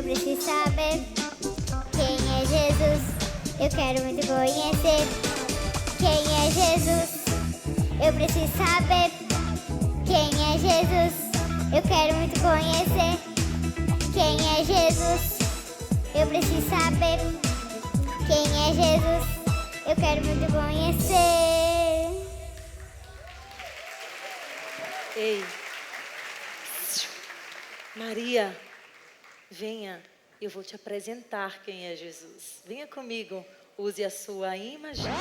preciso saber quem é Jesus. Eu quero muito conhecer quem é Jesus. Eu preciso saber quem é Jesus. Eu quero muito conhecer quem é Jesus. Eu preciso saber quem é Jesus. Eu quero muito conhecer. Ei, Maria, venha, eu vou te apresentar quem é Jesus. Venha comigo, use a sua imaginação.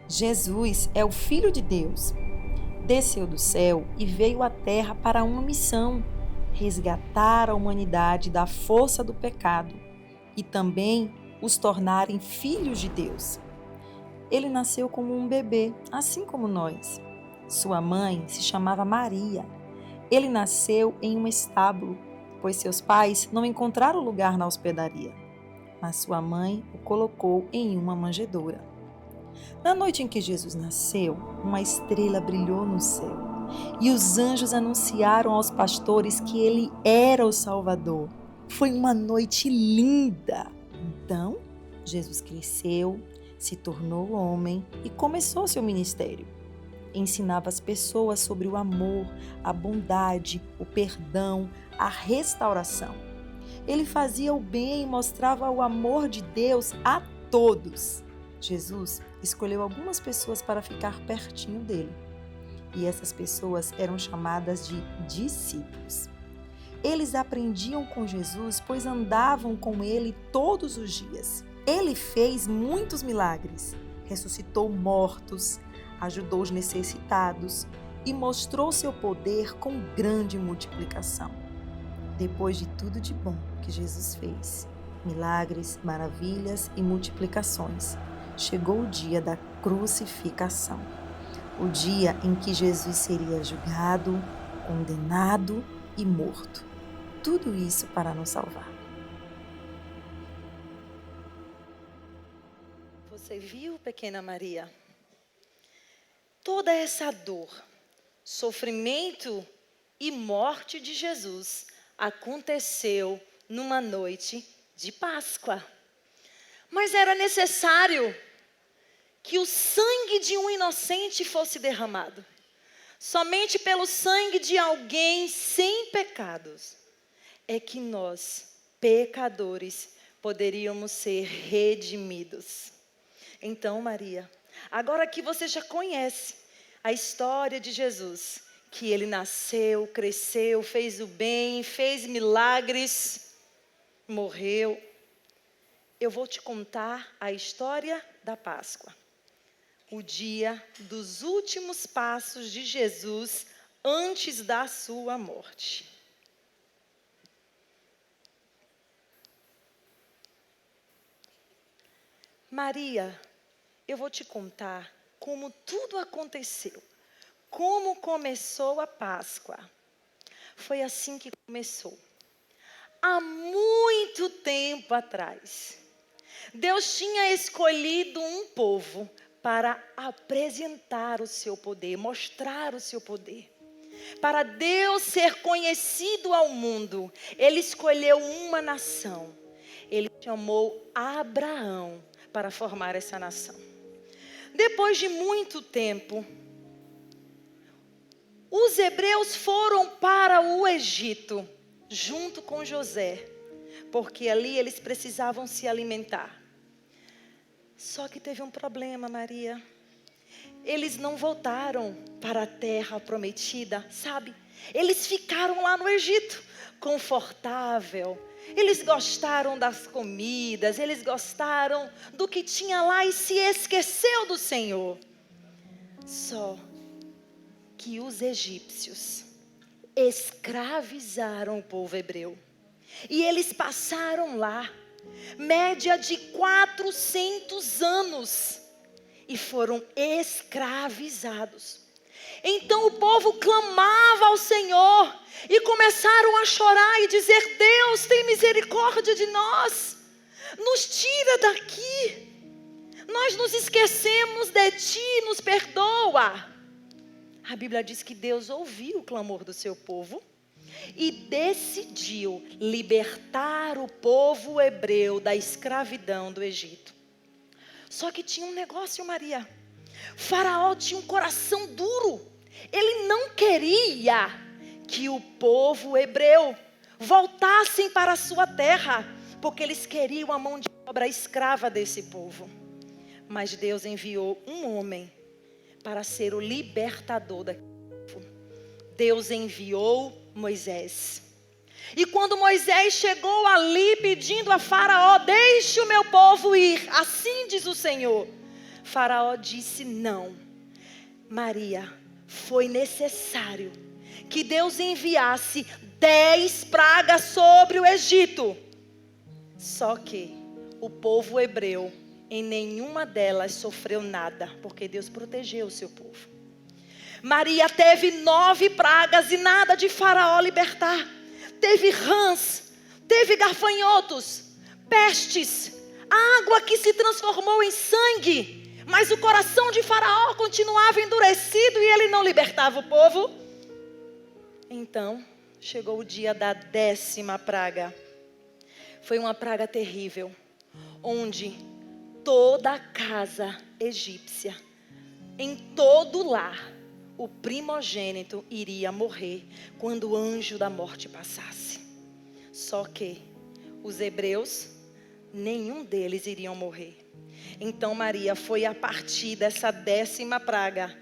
Jesus é o Filho de Deus. Desceu do céu e veio à terra para uma missão: resgatar a humanidade da força do pecado e também os tornarem filhos de Deus. Ele nasceu como um bebê, assim como nós. Sua mãe se chamava Maria. Ele nasceu em um estábulo, pois seus pais não encontraram lugar na hospedaria. Mas sua mãe o colocou em uma manjedoura. Na noite em que Jesus nasceu, uma estrela brilhou no céu e os anjos anunciaram aos pastores que ele era o Salvador. Foi uma noite linda. Então, Jesus cresceu, se tornou homem e começou seu ministério. Ensinava as pessoas sobre o amor, a bondade, o perdão, a restauração. Ele fazia o bem e mostrava o amor de Deus a todos. Jesus escolheu algumas pessoas para ficar pertinho dele. E essas pessoas eram chamadas de discípulos. Eles aprendiam com Jesus, pois andavam com ele todos os dias. Ele fez muitos milagres, ressuscitou mortos, ajudou os necessitados e mostrou seu poder com grande multiplicação. Depois de tudo de bom que Jesus fez, milagres, maravilhas e multiplicações, chegou o dia da crucificação, o dia em que Jesus seria julgado, condenado e morto. Tudo isso para nos salvar. Você viu, pequena Maria? Toda essa dor, sofrimento e morte de Jesus aconteceu numa noite de Páscoa. Mas era necessário que o sangue de um inocente fosse derramado. Somente pelo sangue de alguém sem pecados é que nós, pecadores, poderíamos ser redimidos. Então, Maria, agora que você já conhece a história de Jesus, que ele nasceu, cresceu, fez o bem, fez milagres, morreu, eu vou te contar a história da Páscoa. O dia dos últimos passos de Jesus antes da sua morte. Maria, eu vou te contar como tudo aconteceu, como começou a Páscoa. Foi assim que começou. Há muito tempo atrás, Deus tinha escolhido um povo para apresentar o seu poder, mostrar o seu poder. Para Deus ser conhecido ao mundo, Ele escolheu uma nação. Ele chamou Abraão para formar essa nação. Depois de muito tempo, os hebreus foram para o Egito, junto com José, porque ali eles precisavam se alimentar. Só que teve um problema, Maria. Eles não voltaram para a terra prometida, sabe? Eles ficaram lá no Egito, confortável. Eles gostaram das comidas, eles gostaram do que tinha lá e se esqueceu do Senhor. Só que os egípcios escravizaram o povo hebreu. E eles passaram lá, média de 400 anos, e foram escravizados. Então o povo clamava ao Senhor e começaram a chorar e dizer: Deus, tem misericórdia de nós, nos tira daqui, Nós nos esquecemos de ti, nos perdoa. A Bíblia diz que Deus ouviu o clamor do seu povo e decidiu libertar o povo hebreu da escravidão do Egito. Só que tinha um negócio, Maria. Faraó tinha um coração duro. Ele não queria que o povo hebreu voltassem para a sua terra, porque eles queriam a mão de obra escrava desse povo. Mas Deus enviou um homem para ser o libertador daquele povo. Deus enviou Moisés. E quando Moisés chegou ali pedindo a Faraó: deixe o meu povo ir, assim diz o Senhor. Faraó disse não. Maria, foi necessário que Deus enviasse 10 pragas sobre o Egito. Só que o povo hebreu, em nenhuma delas sofreu nada, porque Deus protegeu o seu povo. Maria teve 9 pragas e nada de Faraó libertar. Teve rãs, teve gafanhotos, pestes, água que se transformou em sangue. Mas o coração de Faraó continuava endurecido e ele não libertava o povo. Então, chegou o dia da 10ª praga. Foi uma praga terrível, onde toda a casa egípcia, em todo lar, o primogênito iria morrer quando o anjo da morte passasse. Só que os hebreus, nenhum deles iriam morrer. Então Maria, foi a partir dessa 10ª praga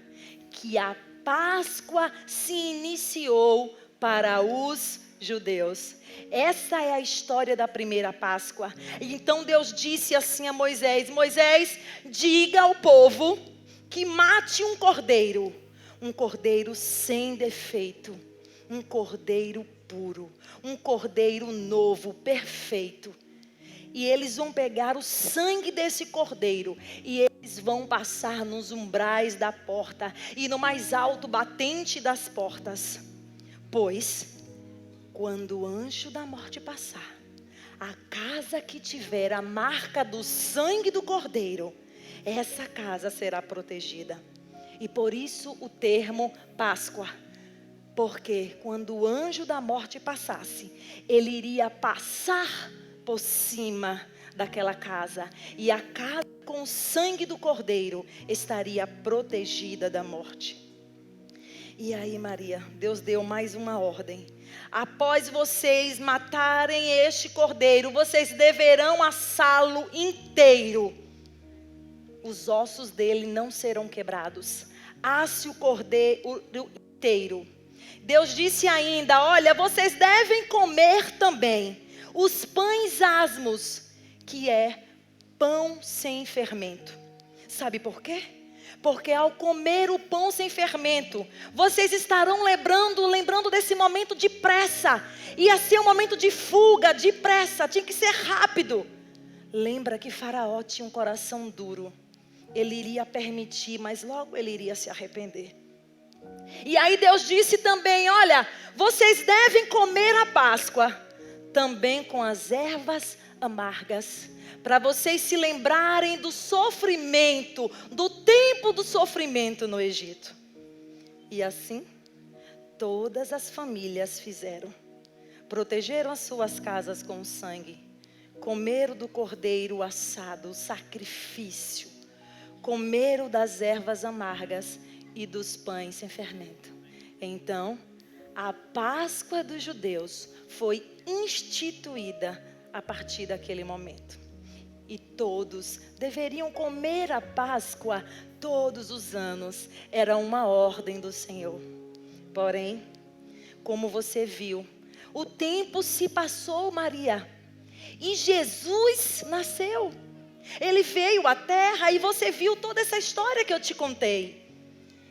que a Páscoa se iniciou para os judeus. Essa é a história da primeira Páscoa. Então Deus disse assim a Moisés: Moisés, diga ao povo que mate um cordeiro sem defeito, um cordeiro puro, um cordeiro novo, perfeito. E eles vão pegar o sangue desse cordeiro e eles vão passar nos umbrais da porta e no mais alto batente das portas. Pois, quando o anjo da morte passar, a casa que tiver a marca do sangue do cordeiro, essa casa será protegida. E por isso o termo Páscoa. Porque quando o anjo da morte passasse, ele iria passar por cima daquela casa. E a casa com o sangue do cordeiro estaria protegida da morte. E aí, Maria, Deus deu mais uma ordem. Após vocês matarem este cordeiro, vocês deverão assá-lo inteiro. Os ossos dele não serão quebrados. Asse o cordeiro inteiro. Deus disse ainda: olha, vocês devem comer também os pães asmos, que é pão sem fermento. Sabe por quê? Porque ao comer o pão sem fermento, vocês estarão lembrando desse momento de pressa. Ia ser um momento de fuga, de pressa, tinha que ser rápido. Lembra que Faraó tinha um coração duro. Ele iria permitir, mas logo ele iria se arrepender. E aí Deus disse também: olha, vocês devem comer a Páscoa também com as ervas amargas, para vocês se lembrarem do sofrimento, do tempo do sofrimento no Egito. E assim, todas as famílias fizeram. Protegeram as suas casas com sangue, comeram do cordeiro assado, o sacrifício, comeram das ervas amargas e dos pães sem fermento. Então, a Páscoa dos judeus foi instituída a partir daquele momento. E todos deveriam comer a Páscoa todos os anos. Era uma ordem do Senhor. Porém, como você viu, o tempo se passou, Maria, e Jesus nasceu. Ele veio à terra e você viu toda essa história que eu te contei.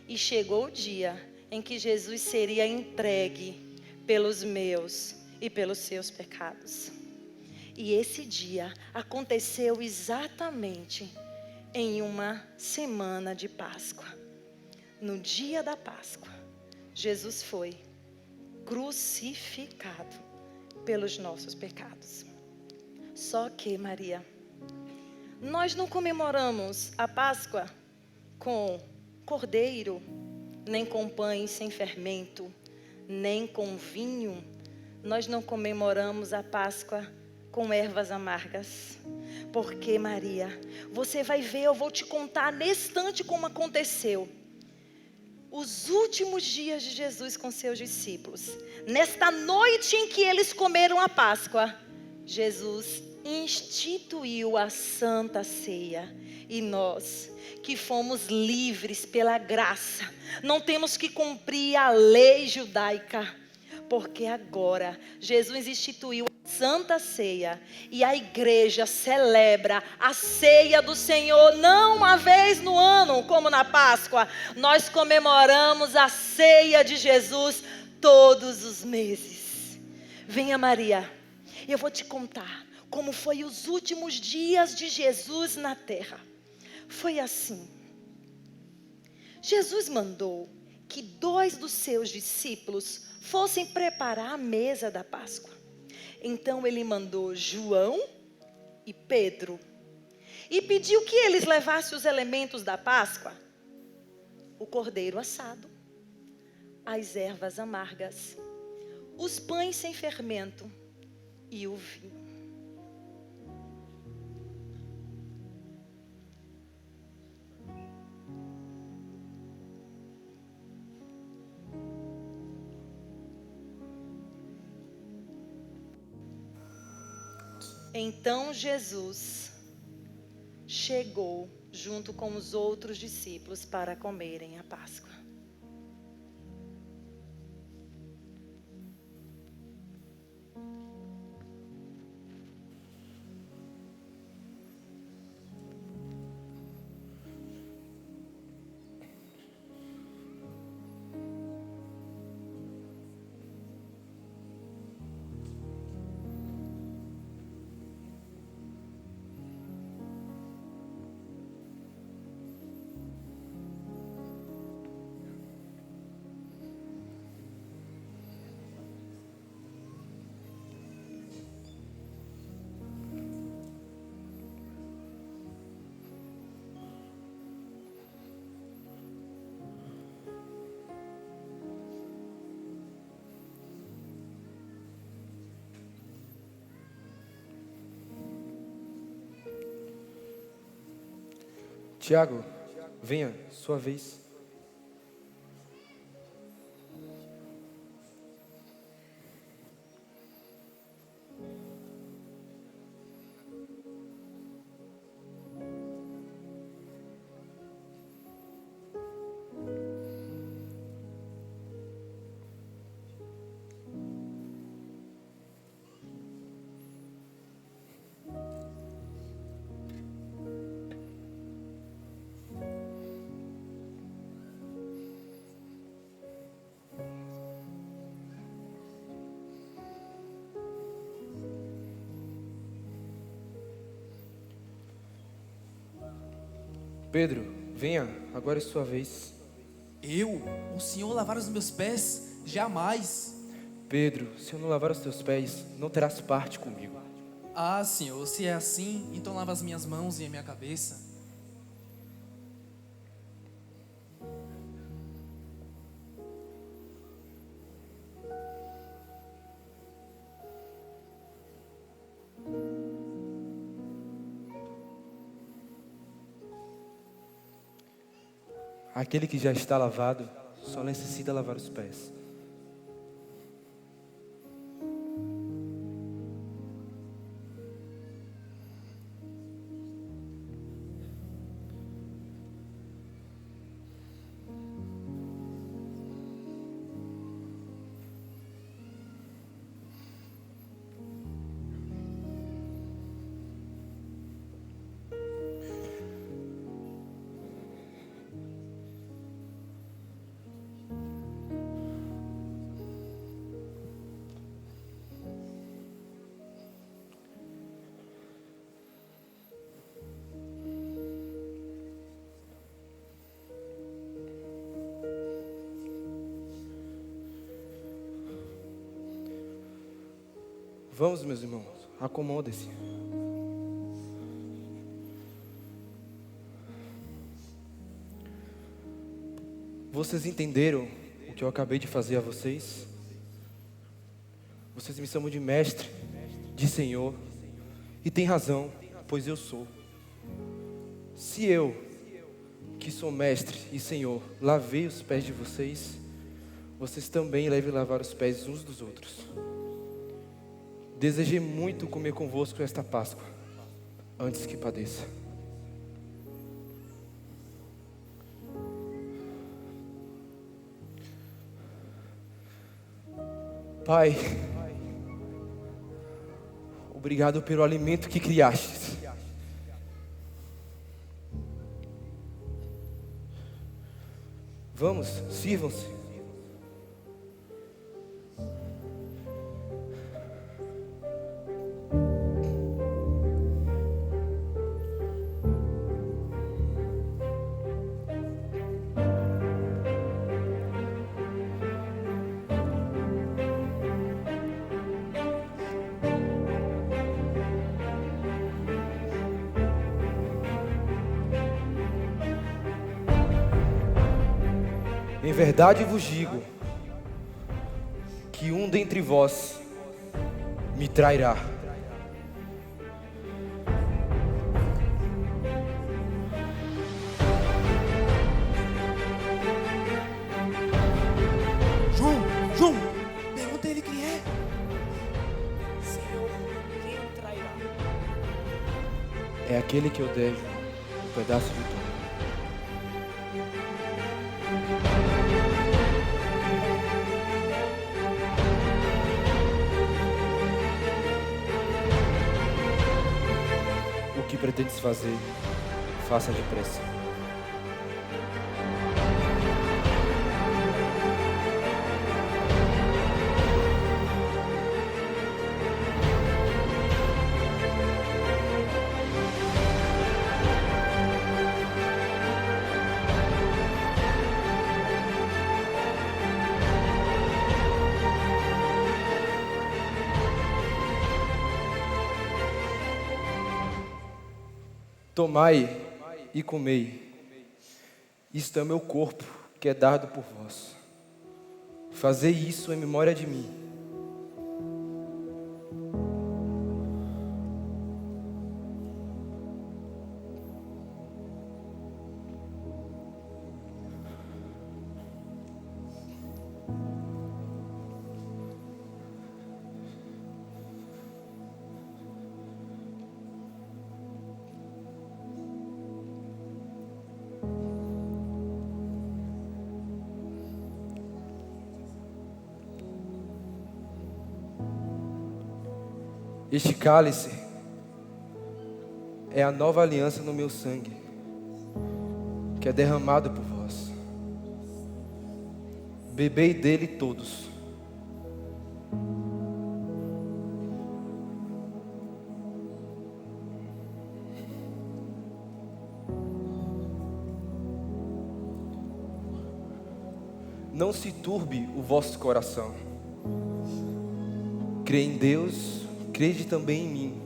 E chegou o dia em que Jesus seria entregue pelos meus e pelos seus pecados. E esse dia aconteceu exatamente em uma semana de Páscoa. No dia da Páscoa, Jesus foi crucificado pelos nossos pecados. Só que, Maria, Nós não comemoramos a Páscoa com cordeiro, nem com pães sem fermento, nem com vinho. Nós não comemoramos a Páscoa com ervas amargas. Porque, Maria, você vai ver, eu vou te contar nesse instante como aconteceu. Os últimos dias de Jesus com seus discípulos, nesta noite em que eles comeram a Páscoa, Jesus instituiu a Santa Ceia. E nós, que fomos livres pela graça, não temos que cumprir a lei judaica, porque agora Jesus instituiu a Santa Ceia e a igreja celebra a ceia do Senhor não uma vez no ano, como na Páscoa. Nós comemoramos a ceia de Jesus todos os meses. Venha, Maria, eu vou te contar como foi os últimos dias de Jesus na terra. Foi assim. Jesus mandou que 2 dos seus discípulos fossem preparar a mesa da Páscoa. Então ele mandou João e Pedro e pediu que eles levassem os elementos da Páscoa: o cordeiro assado, as ervas amargas, os pães sem fermento e o vinho. Então Jesus chegou junto com os outros discípulos para comerem a Páscoa. Tiago, venha, sua vez. Pedro, venha, agora é sua vez. Eu? O Senhor lavar os meus pés? Jamais. Pedro, se eu não lavar os teus pés, não terás parte comigo. Ah, Senhor, se é assim, então lava as minhas mãos e a minha cabeça. Aquele que já está lavado, só necessita lavar os pés. Vamos, meus irmãos, acomodem-se. Vocês entenderam o que eu acabei de fazer a vocês? Vocês me chamam de mestre, de Senhor, e tem razão, pois eu sou. Se eu, que sou mestre e Senhor, lavei os pés de vocês, vocês também devem lavar os pés uns dos outros. Desejei muito comer convosco esta Páscoa, antes que padeça. Pai, obrigado pelo alimento que criastes. Vamos, sirvam-se. Em verdade vos digo que um dentre vós me trairá. João, pergunta a ele quem é. Senhor, quem o trairá? É aquele que eu devo um pedaço de pão. O que pretendes fazer, faça depressa. Tomai e comei, isto é o meu corpo, que é dado por vós. Fazei isso em memória de mim. Este cálice é a nova aliança no meu sangue, que é derramado por vós. Bebei dele todos. Não se turbe o vosso coração. Crê em Deus, crede também em mim.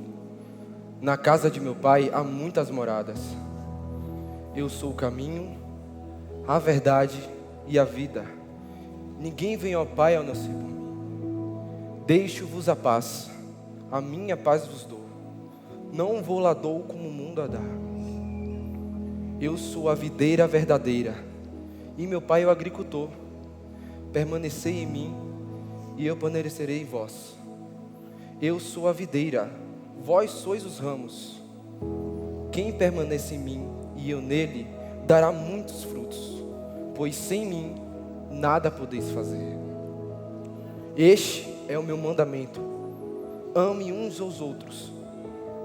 Na casa de meu Pai há muitas moradas. Eu sou o caminho, a verdade e a vida. Ninguém vem ao Pai a não ser por mim. Deixo-vos a paz, a minha paz vos dou. Não vou lá dou como o mundo a dá. Eu sou a videira verdadeira, e meu Pai é o agricultor. Permanecei em mim, e eu permanecerei em vós. Eu sou a videira, vós sois os ramos. Quem permanece em mim e eu nele, dará muitos frutos, pois sem mim nada podeis fazer. Este é o meu mandamento: ame uns aos outros,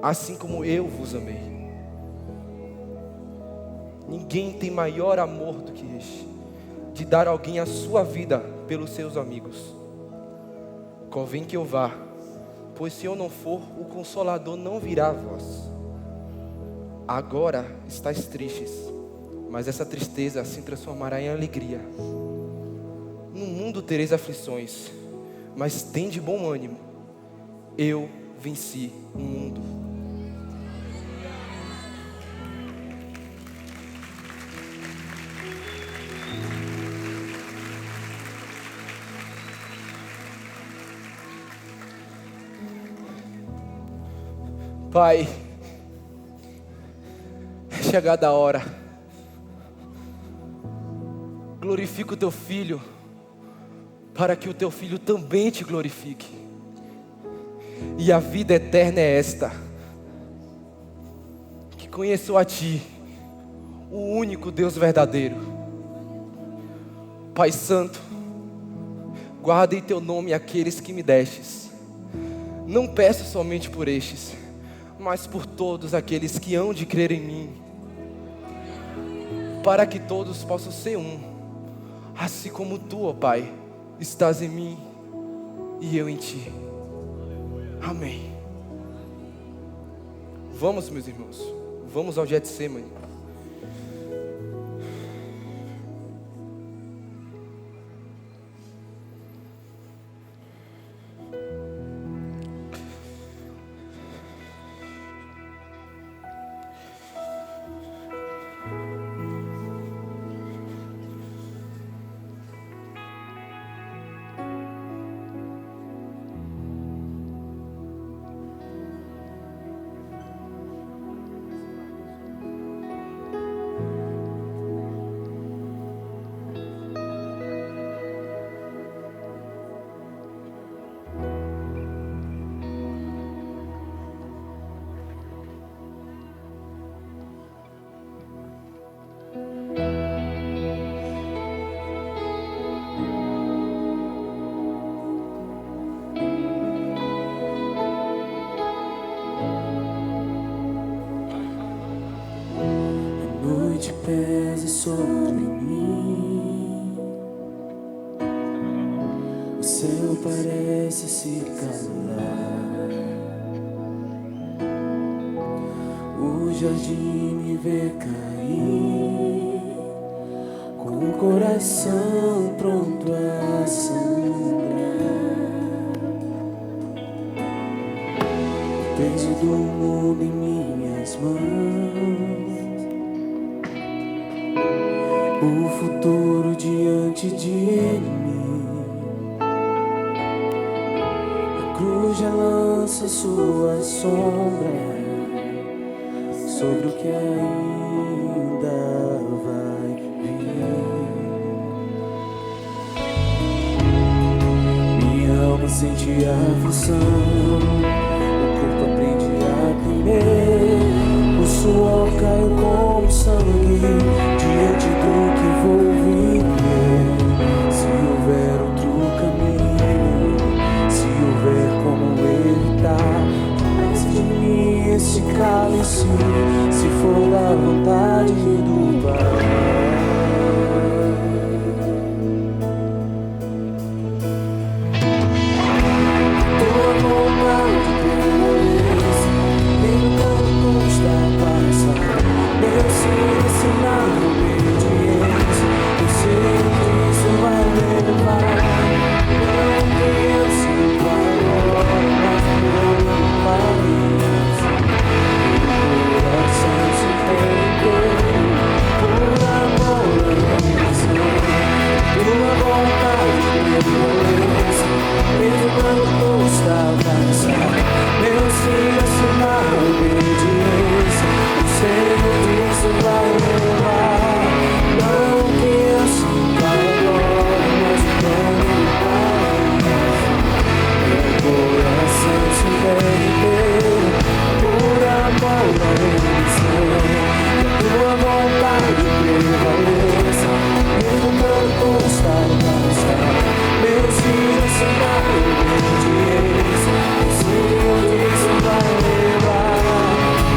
assim como eu vos amei. Ninguém tem maior amor do que este, de dar a alguém a sua vida pelos seus amigos. Convém que eu vá, pois se eu não for, o Consolador não virá a vós. Agora estáis tristes, mas essa tristeza se transformará em alegria. No mundo tereis aflições, mas tende bom ânimo. Eu venci o mundo. Pai, é chegada a hora. Glorifica o teu filho, para que o teu filho também te glorifique. E a vida eterna é esta: que conheço a ti, o único Deus verdadeiro. Pai Santo, guarda em teu nome aqueles que me destes. Não peço somente por estes, mas por todos aqueles que hão de crer em mim, para que todos possam ser um, assim como tu, ó Pai, estás em mim e eu em ti. Amém. Vamos, meus irmãos, vamos ao Getsemane. A noite pesa sobre mim, o céu parece se calar, o jardim me vê cair, com o coração pronto a sangrar. O peso do mundo em minhas mãos, o futuro diante de mim. A cruz já lança sua sombra sobre o que ainda vai vir. Minha alma sente aflição, o corpo aprende a tremer, o suor caiu como sangue diante do que vou viver. Se houver outro caminho, se houver como evitar, passa de mim esse cálice, se for da vontade do Pai. Tua vontade prevaleça, mesmo quando custa passar. Meu Senhor, ensinar obediência, eu sei que isso vai levar. Não que eu sinto agora, mas não pareça. Meu coração se entende, por amor a vencer. Tua vontade prevaleça, mesmo quando custa passar. Meu Senhor, ensinar obediência, eu sei que isso vai levar. Não que eu sinta agora, mas não pareça. Meu coração se entende, por amor a vencer. Que tua vontade prevaleça, mesmo quando custa passar. Meu Senhor, ensinar obediência, eu sei que isso vai levar.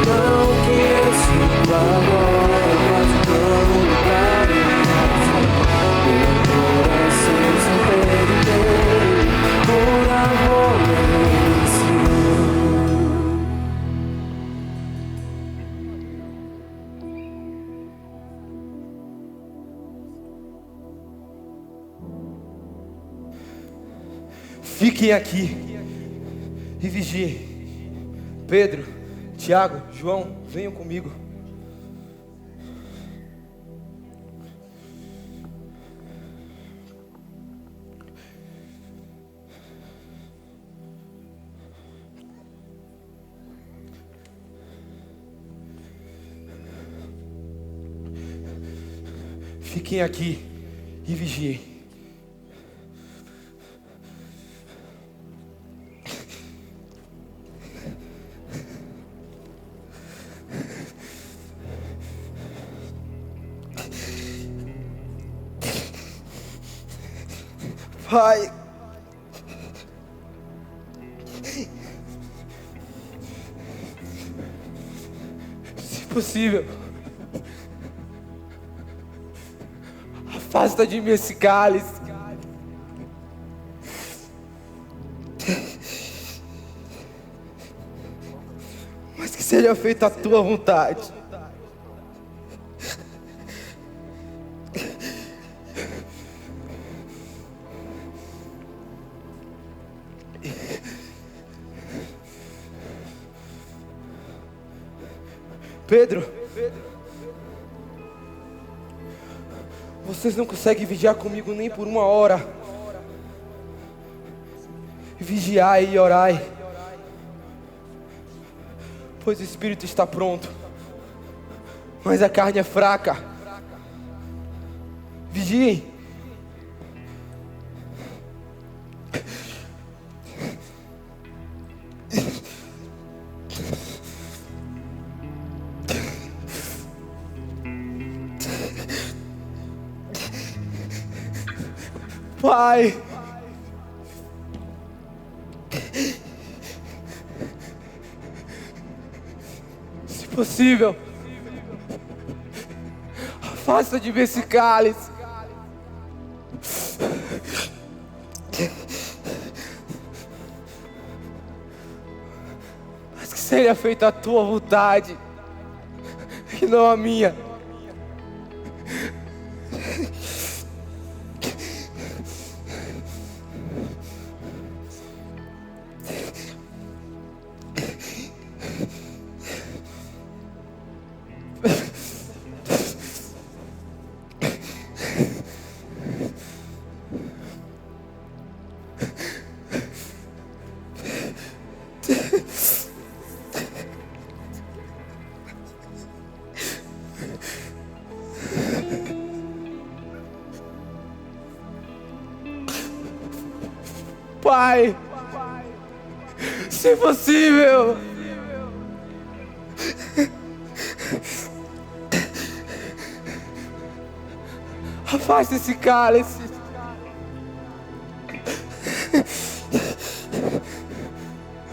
Não que eu sinto agora, mas não pareça. Meu coração se entende, por amor a vencer. Fiquem aqui e vigiem. Pedro, Tiago, João, venham comigo. Fiquem aqui e vigiem. Pai, se possível, afasta de mim esse cálice. Mas que seja feita a tua vontade. Pedro, vocês não conseguem vigiar comigo nem por 1 hora. Vigiai e orai, pois o espírito está pronto, mas a carne é fraca. Vigiem. Pai, se possível, afasta de mim esse cálice. Mas que seja feita a tua vontade e não a minha. Pai, se possível, afaste esse cálice.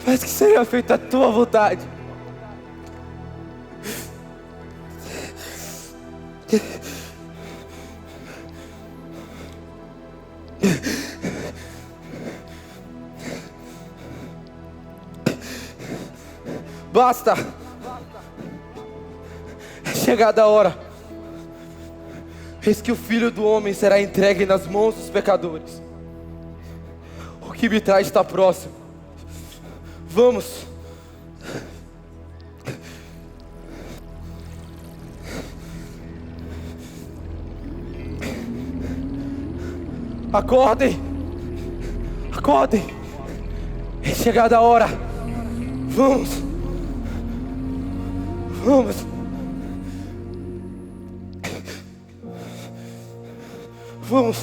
Mas que seja feita a tua vontade. Basta! É chegada a hora. Eis que o Filho do Homem será entregue nas mãos dos pecadores. O que me traz está próximo. Vamos! Acordem! Acordem! É chegada a hora. Vamos! Vamos! Vamos!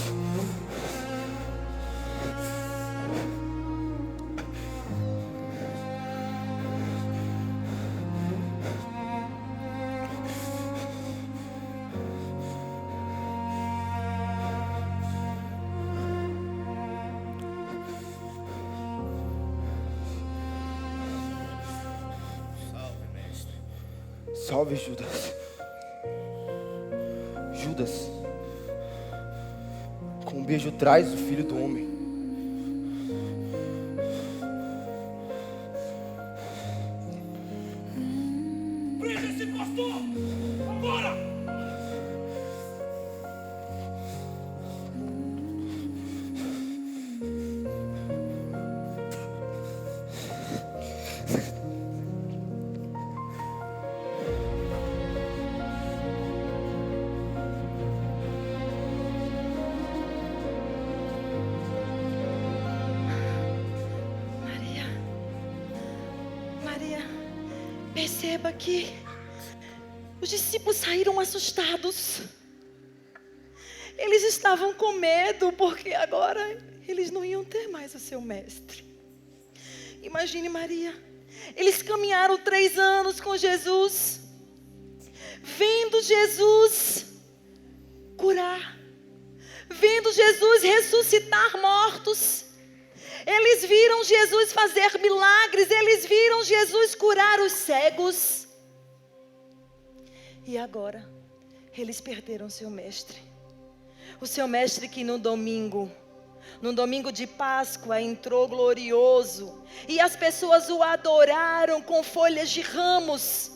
Salve, Judas. Judas, com um beijo traz o Filho do Homem. Prenda esse pastor! Agora! Perceba que os discípulos saíram assustados. eles estavam com medo, porque agora eles não iam ter mais o seu mestre. Imagine Maria, eles caminharam 3 anos com Jesus, vendo Jesus curar, vendo Jesus ressuscitar mortos. Eles viram Jesus fazer milagres, eles viram Jesus curar os cegos. E agora, eles perderam seu mestre. O seu mestre que no domingo de Páscoa entrou glorioso. E as pessoas o adoraram com folhas de ramos.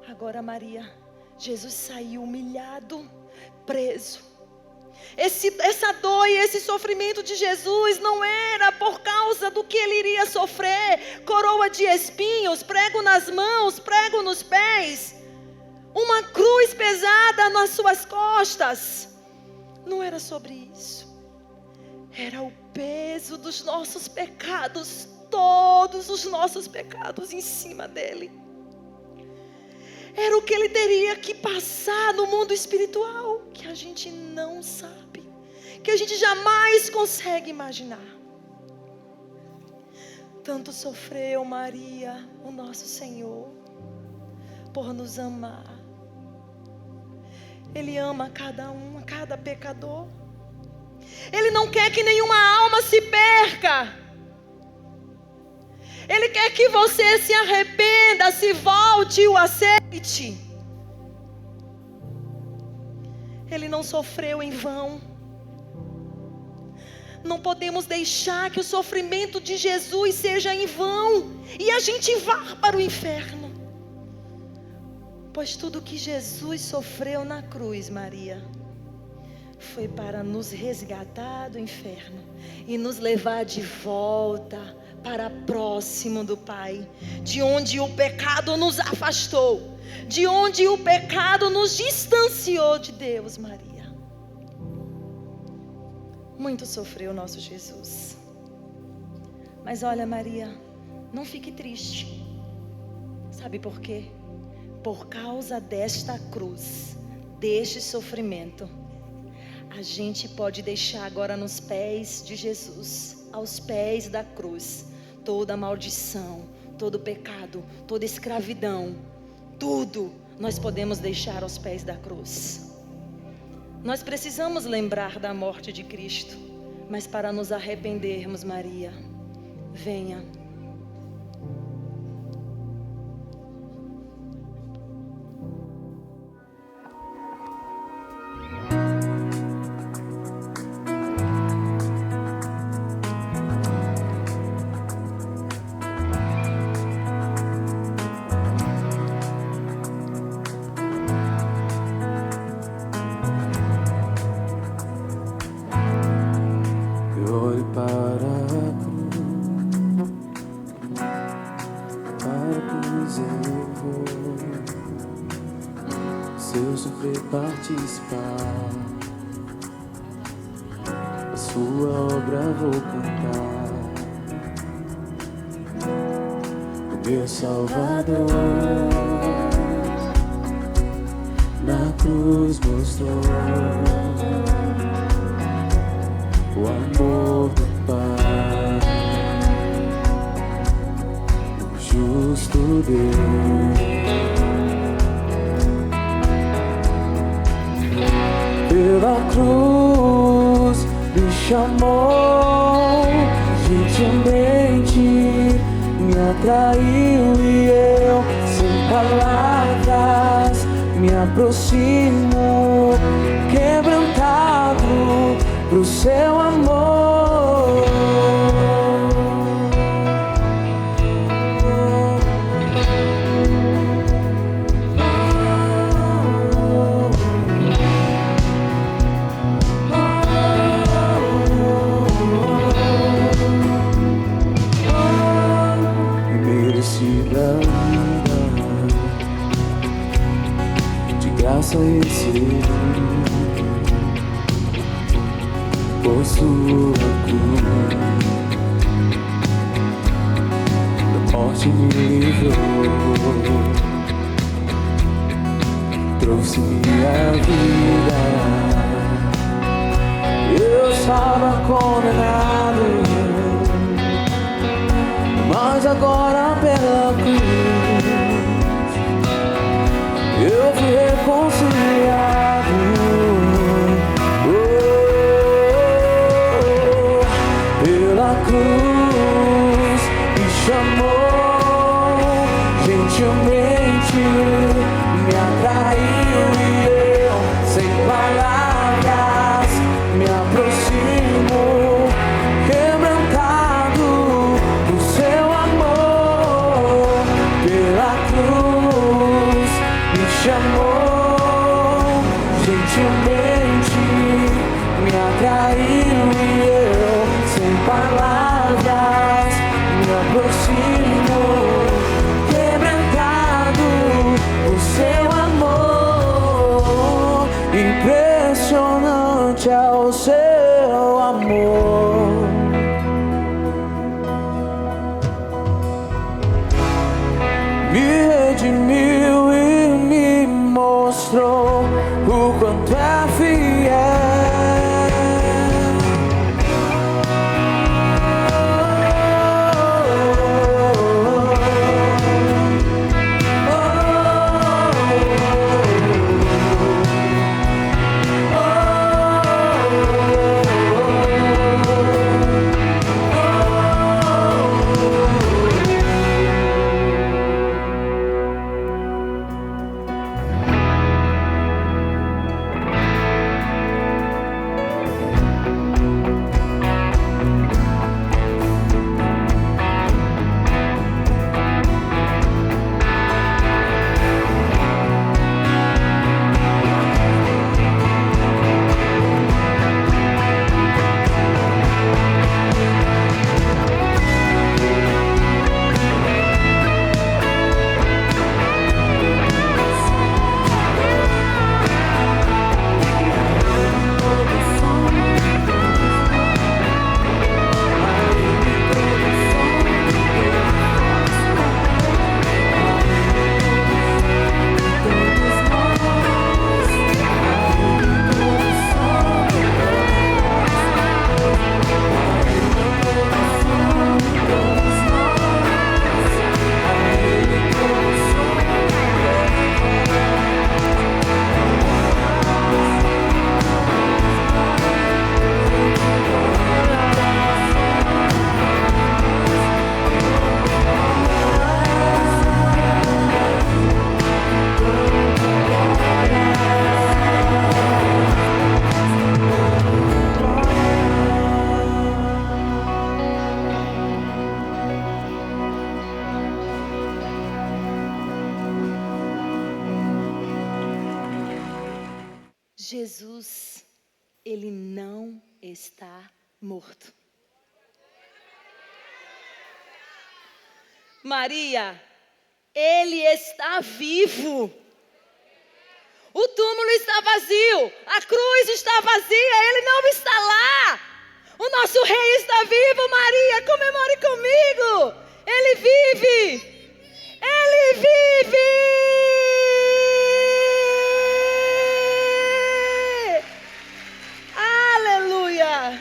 Agora Maria, Jesus saiu humilhado, preso. Essa dor e esse sofrimento de Jesus não era por causa do que ele iria sofrer. Coroa de espinhos, prego nas mãos, prego nos pés, uma cruz pesada nas suas costas. Não era sobre isso. Era o peso dos nossos pecados, todos os nossos pecados em cima dele. Era o que ele teria que passar no mundo espiritual, que a gente não sabe, que a gente jamais consegue imaginar. Tanto sofreu Maria, o nosso Senhor, por nos amar. Ele ama cada pecador. Ele não quer que nenhuma alma se perca. Ele quer que você se arrependa, se volte e o aceite. Ele não sofreu em vão. Não podemos deixar que o sofrimento de Jesus seja em vão e a gente vá para o inferno. Pois tudo que Jesus sofreu na cruz, Maria, foi para nos resgatar do inferno e nos levar de volta para próximo do Pai, de onde o pecado nos afastou, de onde o pecado nos distanciou de Deus, Maria. Muito sofreu nosso Jesus. Mas olha, Maria, não fique triste. Sabe por quê? Por causa desta cruz, deste sofrimento, a gente pode deixar agora nos pés de Jesus, aos pés da cruz, toda maldição, todo pecado, toda escravidão, tudo nós podemos deixar aos pés da cruz. Nós precisamos lembrar da morte de Cristo, mas para nos arrependermos, Maria, venha. Se eu sofrer participar da sua obra, vou cantar. O meu Salvador na cruz mostrou o amor do Pai, o justo Deus. Pela cruz me chamou, gentilmente me atraiu e eu, sem palavras, me aproximo, quebrantado pro seu amor. Graça recebi por sua cruz, da morte me livrou, trouxe trouxe minha vida. Eu estava condenado, mas agora pela cruz eu fui reconciliado. Pela cruz me chamou, gentilmente me atraiu e eu, sem palavras, me aproximo, quebrantado do seu amor. Pela cruz me chamou, gentilmente me atraiu e eu, sem palavras, me aproximo, quebrantado por seu amor. Impressionante é o seu amor. Me redimiu e me mostrou o quanto é fiel. Jesus, ele não está morto. Maria, ele está vivo. O túmulo está vazio, a cruz está vazia, ele não está lá. O nosso rei está vivo, Maria, comemore comigo. Ele vive, ele vive. Aleluia.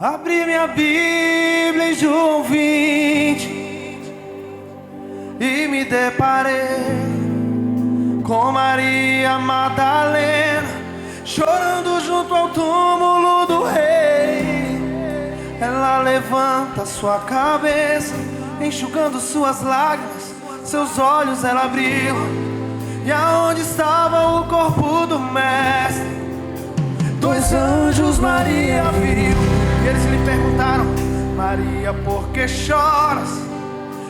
Abri minha Bíblia em João 20 e me deparei com Maria Madalena chorando junto ao túmulo do rei. Ela levanta sua cabeça, enxugando suas lágrimas, seus olhos ela abriu, e aonde estava o corpo do mestre, 2 anjos Maria viu. E eles lhe perguntaram: Maria, por que choras?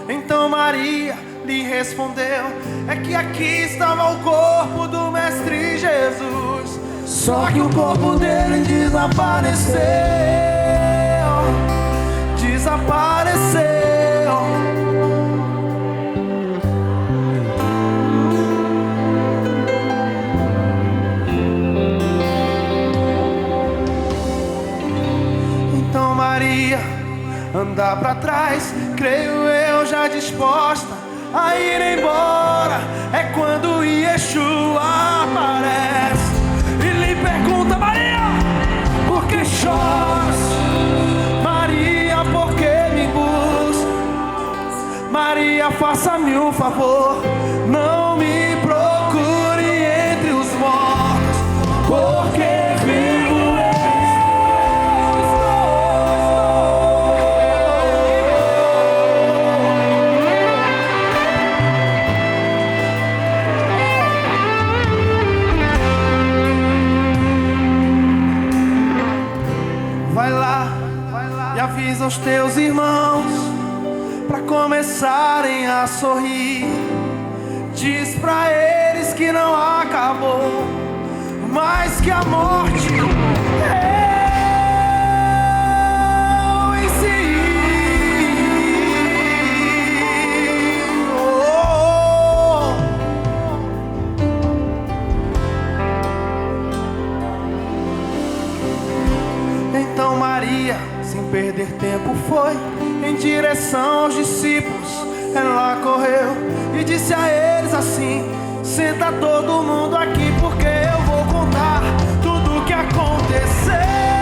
Então Maria lhe respondeu: é que aqui estava o corpo do mestre Jesus, só que o corpo dele desapareceu. Desapareceu. Maria anda pra trás, creio eu já disposta a ir embora. É quando Yeshua aparece e lhe pergunta: Maria, por que choras? Maria, por que me busca? Maria, faça-me um favor, não me procure entre os mortos, porque vivo Vai lá e avisa os teus irmãos pra começarem a sorrir. Diz pra eles que não acabou, mas que a morte eu venci. Então Maria, sem perder tempo, foi em direção aos discípulos. Ela correu e disse a eles assim: senta todo mundo aqui, porque eu vou contar tudo o que aconteceu.